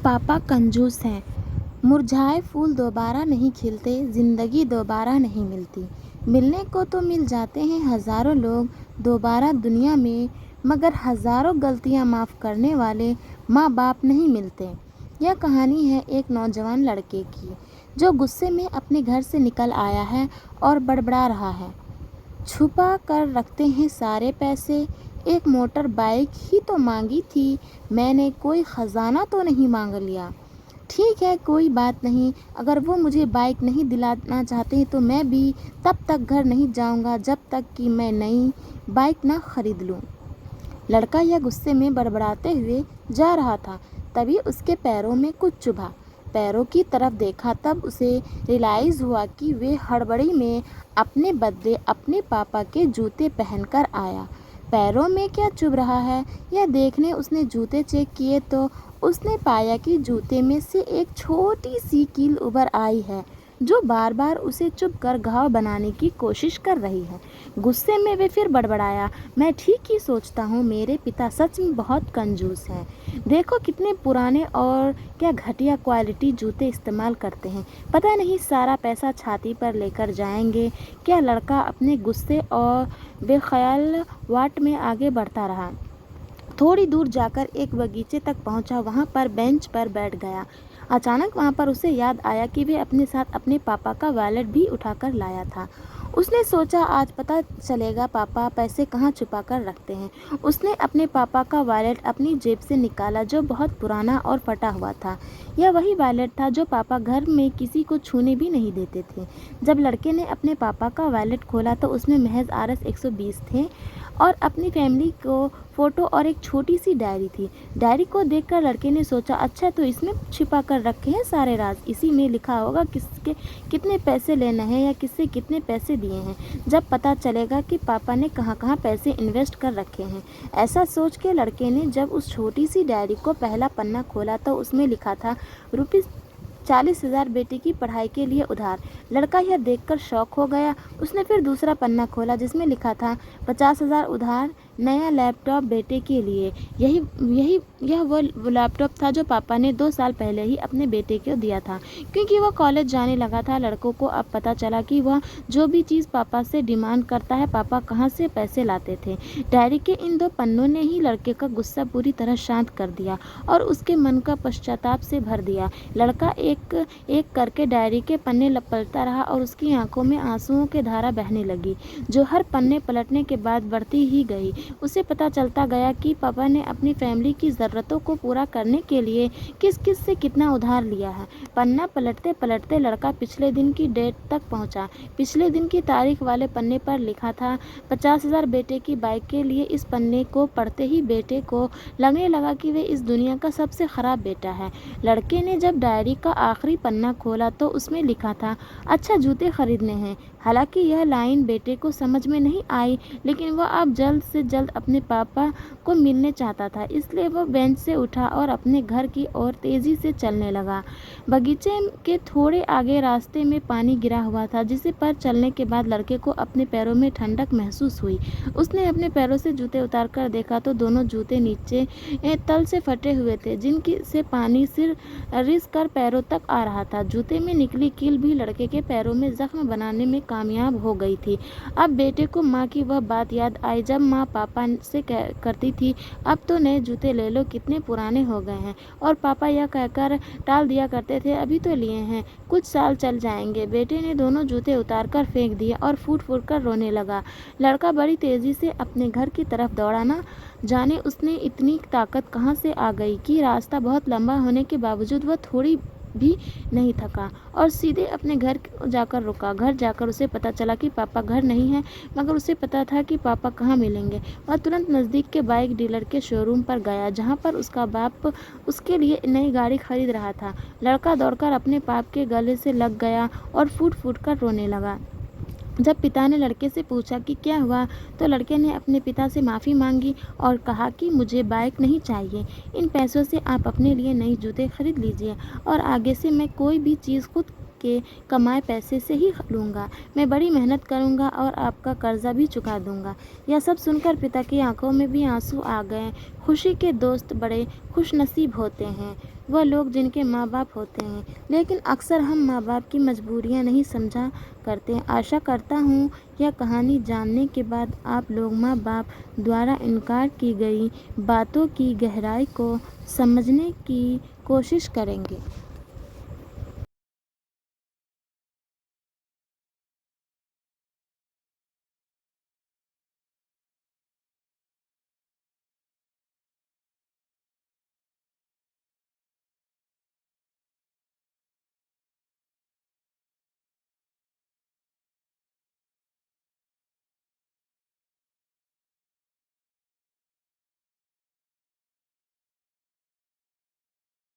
पापा कंजूस हैं। मुरझाए फूल दोबारा नहीं खिलते, जिंदगी दोबारा नहीं मिलती। मिलने को तो मिल जाते हैं हजारों लोग दोबारा दुनिया में, मगर हजारों गलतियां माफ करने वाले माँ बाप नहीं मिलते। यह कहानी है एक नौजवान लड़के की जो गुस्से में अपने घर से निकल आया है और बड़बड़ा रहा है। छुपा कर रखते हैं सारे पैसे, एक मोटर बाइक ही तो मांगी थी मैंने, कोई खजाना तो नहीं मांग लिया। ठीक है कोई बात नहीं, अगर वो मुझे बाइक नहीं दिलाना चाहते तो मैं भी तब तक घर नहीं जाऊंगा जब तक कि मैं नई बाइक ना खरीद लूं। लड़का यह गुस्से में बड़बड़ाते हुए जा रहा था, तभी उसके पैरों में कुछ चुभा। पैरों की तरफ देखा तब उसे रियलाइज़ हुआ कि वे हड़बड़ी में अपने बदले अपने पापा के जूते पहनकर आया। पैरों में क्या चुभ रहा है यह देखने उसने जूते चेक किए तो उसने पाया कि जूते में से एक छोटी सी कील उभर आई है जो बार बार उसे चुभकर घाव बनाने की कोशिश कर रही है। गुस्से में वे फिर बड़बड़ाया, मैं ठीक ही सोचता हूँ, मेरे पिता सच में बहुत कंजूस हैं। देखो कितने पुराने और क्या घटिया क्वालिटी जूते इस्तेमाल करते हैं, पता नहीं सारा पैसा छाती पर लेकर जाएंगे क्या। लड़का अपने गुस्से और बेख्याल वाट में आगे बढ़ता रहा। थोड़ी दूर जाकर एक बगीचे तक पहुंचा, वहां पर बेंच पर बैठ गया। अचानक वहां पर उसे याद आया कि वे अपने साथ अपने पापा का वॉलेट भी उठाकर लाया था। उसने सोचा आज पता चलेगा पापा पैसे कहाँ छुपा कर रखते हैं। उसने अपने पापा का वॉलेट अपनी जेब से निकाला जो बहुत पुराना और फटा हुआ था। यह वही वॉलेट था जो पापा घर में किसी को छूने भी नहीं देते थे। जब लड़के ने अपने पापा का वॉलेट खोला तो उसमें महज Rs 120 थे और अपनी फैमिली को फोटो और एक छोटी सी डायरी थी। डायरी को देखकर लड़के ने सोचा अच्छा तो इसमें छिपा कर रखे हैं सारे राज, इसी में लिखा होगा किसके कितने पैसे लेना है या किससे कितने पैसे दिए हैं। जब पता चलेगा कि पापा ने कहाँ कहाँ पैसे इन्वेस्ट कर रखे हैं। ऐसा सोच के लड़के ने जब उस छोटी सी डायरी को पहला पन्ना खोला तो उसमें लिखा था ₹40,000 बेटे की पढ़ाई के लिए उधार। लड़का यह देखकर शॉक हो गया। उसने फिर दूसरा पन्ना खोला जिसमें लिखा था 50,000 उधार, नया लैपटॉप बेटे के लिए। यह वो लैपटॉप था जो पापा ने 2 साल पहले ही अपने बेटे को दिया था। क्योंकि वह कॉलेज जाने लगा था, लड़कों को अब पता चला कि वह जो भी चीज़ पापा से डिमांड करता है पापा कहाँ से पैसे लाते थे। डायरी के इन 2 पन्नों ने ही लड़के का गुस्सा पूरी तरह शांत कर दिया और उसके मन का पश्चाताप से भर दिया। लड़का एक एक करके डायरी के पन्ने पलटता रहा और उसकी आंखों में आंसुओं की धारा बहने लगी जो हर पन्ने पलटने के बाद बढ़ती ही गई। उसे पता चलता गया कि पापा ने अपनी फैमिली की ज़रूरतों को पूरा करने के लिए किस किस से कितना उधार लिया है। पन्ना पलटते पलटते लड़का पिछले दिन की डेट तक पहुंचा। पिछले दिन की तारीख वाले पन्ने पर लिखा था 50,000 बेटे की बाइक के लिए। इस पन्ने को पढ़ते ही बेटे को लगने लगा कि वे इस दुनिया का सबसे ख़राब बेटा है। लड़के ने जब डायरी का आखिरी पन्ना खोला तो उसमें लिखा था अच्छा जूते खरीदने हैं। हालांकि यह लाइन बेटे को समझ में नहीं आई, लेकिन वह अब जल्द से जल्द अपने पापा को मिलने चाहता था, इसलिए वह बेंच से उठा और अपने घर की ओर तेजी से चलने लगा। बगीचे के थोड़े आगे रास्ते में पानी गिरा हुआ था जिसे पर चलने के बाद लड़के को अपने पैरों में ठंडक महसूस हुई। उसने अपने पैरों से जूते उतार कर देखा तो दोनों जूते नीचे तल से फटे हुए थे, जिनकी से पानी सिर रिस कर पैरों तक आ रहा था। जूते में निकली कील भी लड़के के पैरों में जख्म बनाने में कामयाब हो गई थी। अब बेटे को माँ की वह बात याद आई जब माँ पापा से करती थी अब तो नए जूते ले लो, कितने पुराने हो गए हैं, और पापा यह कहकर टाल दिया करते थे अभी तो लिए हैं, कुछ साल चल जाएंगे। बेटे ने दोनों जूते उतार कर फेंक दिए और फूट फूट कर रोने लगा। लड़का बड़ी तेजी से अपने घर की तरफ दौड़ा, ना जाने उसने इतनी ताकत कहाँ से आ गई कि रास्ता बहुत लंबा होने के बावजूद वह थोड़ी भी नहीं थका और सीधे अपने घर जाकर रुका। घर जाकर उसे पता चला कि पापा घर नहीं है, मगर उसे पता था कि पापा कहाँ मिलेंगे। वह तुरंत नज़दीक के बाइक डीलर के शोरूम पर गया जहाँ पर उसका बाप उसके लिए नई गाड़ी खरीद रहा था। लड़का दौड़कर अपने बाप के गले से लग गया और फूट फूट कर रोने लगा। जब पिता ने लड़के से पूछा कि क्या हुआ तो लड़के ने अपने पिता से माफ़ी मांगी और कहा कि मुझे बाइक नहीं चाहिए, इन पैसों से आप अपने लिए नए जूते खरीद लीजिए और आगे से मैं कोई भी चीज़ खुद کے کمائے پیسے سے ہی لوں گا۔ میں بڑی محنت کروں گا اور آپ کا قرضہ بھی چکا دوں گا۔ یہ سب سن کر پتا کی آنکھوں میں بھی آنسو آ گئے۔ خوشی کے دوست بڑے خوش نصیب ہوتے ہیں، وہ لوگ جن کے ماں باپ ہوتے ہیں، لیکن اکثر ہم ماں باپ کی مجبوریاں نہیں سمجھا کرتے۔ آشا کرتا ہوں یہ کہانی جاننے کے بعد آپ لوگ ماں باپ دوارا انکار کی گئی باتوں کی گہرائی کو سمجھنے کی کوشش کریں گے۔